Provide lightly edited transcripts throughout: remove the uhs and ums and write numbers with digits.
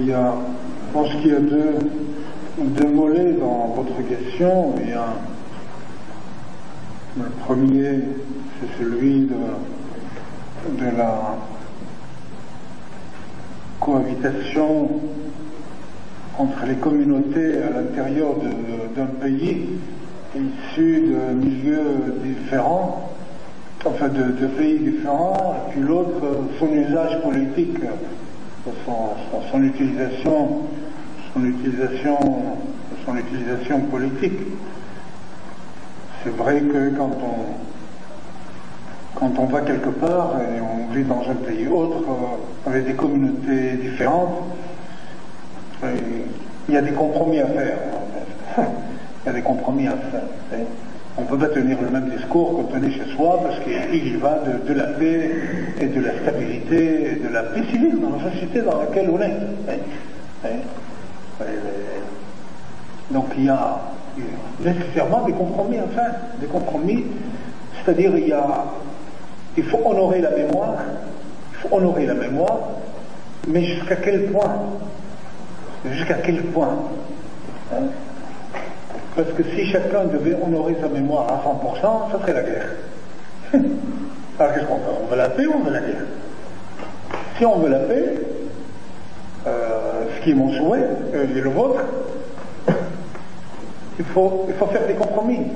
il y a, je pense qu'il y a deux volets dans votre question. Il y a le premier, c'est celui de la cohabitation entre les communautés à l'intérieur d'un pays issus de milieux différents, enfin de pays différents, et puis l'autre, son usage politique, son utilisation politique. C'est vrai que quand on va quelque part et on vit dans un pays autre, avec des communautés différentes, il y a des compromis à faire. Il y a des compromis à faire. On ne peut pas tenir le même discours quand on est chez soi, parce qu'il y va de la paix et de la stabilité et de la paix civile dans la société dans laquelle on est. Donc il y a nécessairement des compromis à faire. Des compromis, c'est-à-dire il faut honorer la mémoire, mais jusqu'à quel point? Parce que si chacun devait honorer sa mémoire à 100%, ça serait la guerre. Alors qu'est-ce qu'on veut? On veut la paix ou on veut la guerre? Si on veut la paix, ce qui est mon souhait, et le vôtre, il faut faire des compromis.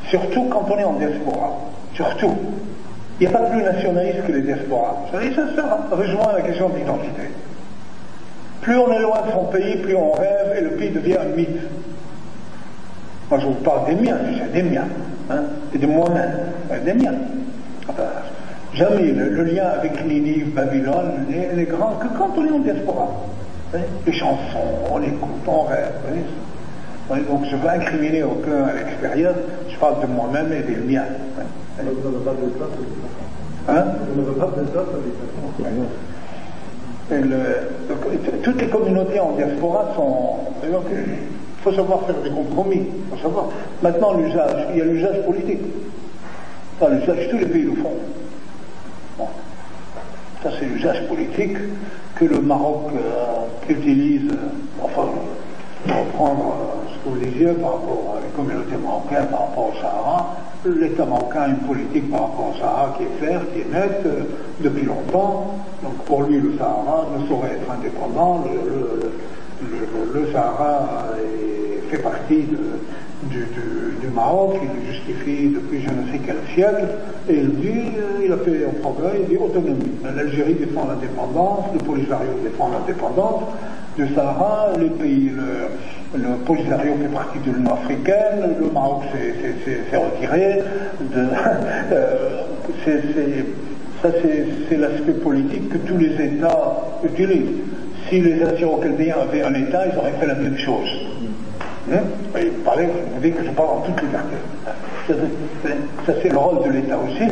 Surtout quand on est en diaspora. Surtout. Il n'y a pas plus nationaliste que les diasporas. Ça rejoint la question de l'identité. Plus on est loin de son pays, plus on rêve et le pays devient un mythe. Moi je vous parle des miens, et de moi-même, des miens. Enfin, jamais le lien avec Ninive, Babylone n'est grand que quand on est en diaspora. Les chansons, on écoute, on rêve. Donc je ne veux incriminer aucun à l'extérieur, je parle de moi-même et des miens. Toutes les communautés en diaspora sont... Il faut savoir faire des compromis. Faut savoir. Maintenant, l'usage, il y a l'usage politique. L'usage, tous les pays le font. Bon. Ça, c'est l'usage politique que le Maroc utilise, enfin, pour reprendre ce que vous disiez par rapport à les communautés marocaines, par rapport au Sahara. L'État marocain a une politique par rapport au Sahara qui est claire, qui est nette, depuis longtemps. Donc pour lui, le Sahara ne saurait être indépendant. Le Sahara fait partie du Maroc, il le justifie depuis je ne sais quel siècle, et il dit, il a fait un progrès, il dit autonomie. L'Algérie défend l'indépendance, le Polisario défend l'indépendance du Sahara, les pays, le Polisario fait partie de l'Union africaine, le Maroc s'est retiré. Ça c'est l'aspect politique que tous les États utilisent. Si les Assyro-Chaldéens avaient un État, ils auraient fait la même chose. Et vous dites que je parle en toute liberté. Ça c'est le rôle de l'État aussi,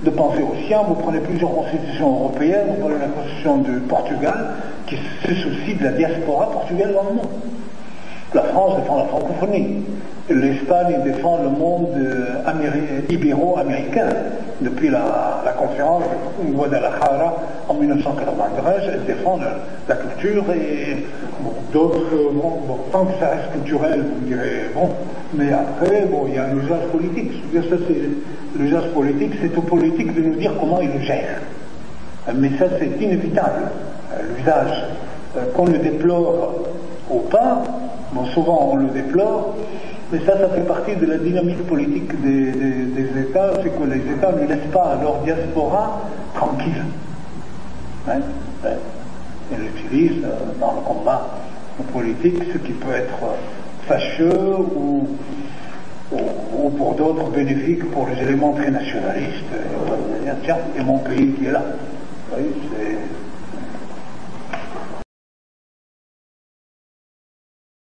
de penser au sien. Vous prenez plusieurs constitutions européennes, vous prenez la constitution du Portugal, qui se soucie de la diaspora portugaise dans le monde. La France défend la francophonie. L'Espagne défend le monde ibéro-américain. Depuis la conférence de Guadalajara en 1993, elle défend la culture et d'autres, tant que ça reste culturel, vous me direz, mais après, il y a un usage politique. L'usage politique, c'est aux politiques de nous dire comment ils le gèrent. Mais ça, c'est inévitable. L'usage, qu'on le déplore ou pas, souvent on le déplore, mais ça fait partie de la dynamique politique des États, c'est que les États ne laissent pas leur diaspora tranquille. Ils utilisent dans le combat politique ce qui peut être fâcheux ou pour d'autres bénéfique pour les éléments très nationalistes. Tiens, il y a mon pays qui est là.